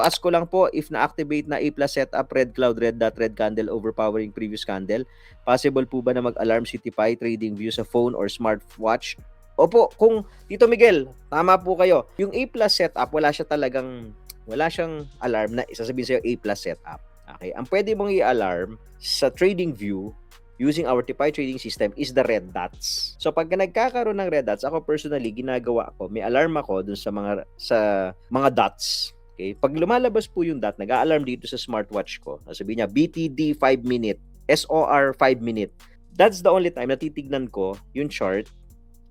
Ask ko lang po if na-activate na A+ setup, red cloud, red dot, red candle overpowering previous candle. Possible po ba na mag-alarm si TIPI trading view sa phone or smartwatch? Opo, kung Tito Miguel, tama po kayo. Yung A+ setup, wala siyang alarm na isasabihin sa'yo A+ setup. Okay? Ang pwede mong i-alarm sa trading view using our TIPI trading system is the red dots. So pag nagkakaroon ng red dots, ako personally ginagawa ko, may alarm ako dun sa mga dots. Okay? Pag lumalabas po yung dot, nag-a-alarm dito sa smartwatch ko. Sabihin niya BTD 5 minute, SOR 5 minute. That's the only time na titignan ko yung chart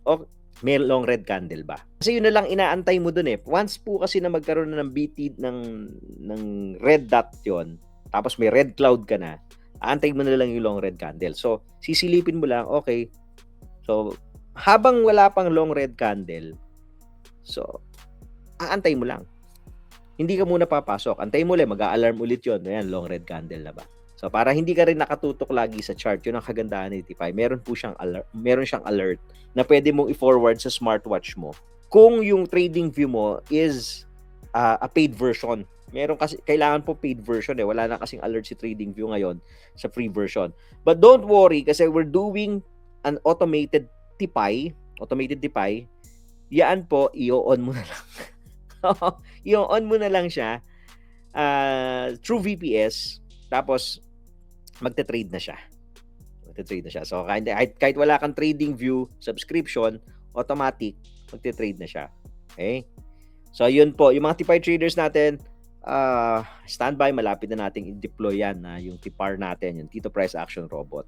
o may long red candle ba. Kasi yun na lang inaantay mo dun eh. Once po kasi na magkaroon na ng BT ng red dot yon, tapos may red cloud ka na, aantay mo na lang yung long red candle. So, sisilipin mo lang, okay. So, habang wala pang long red candle, so, aantay mo lang. Hindi ka muna papasok. Antay mo lang, mag-a-alarm ulit yun. Ayan, long red candle na ba? So, para hindi ka rin nakatutok lagi sa chart, yun ang kagandahan ni TIPI. Meron siyang alert na pwede mong i-forward sa smartwatch mo. Kung yung trading view mo is a paid version. Kailangan po paid version eh. Wala na kasing alert si trading view ngayon sa free version. But don't worry kasi we're doing an automated TIPI. Yan po, i-on mo na lang. I-on mo na lang siya through VPS, tapos magte-trade na siya. So kahit wala kang trading view subscription, automatic magte-trade na siya. Okay? So yun po, yung mga TIPI traders natin, standby, malapit na nating i-deploy yan, yung TIPAR natin, yung Tito Price Action Robot.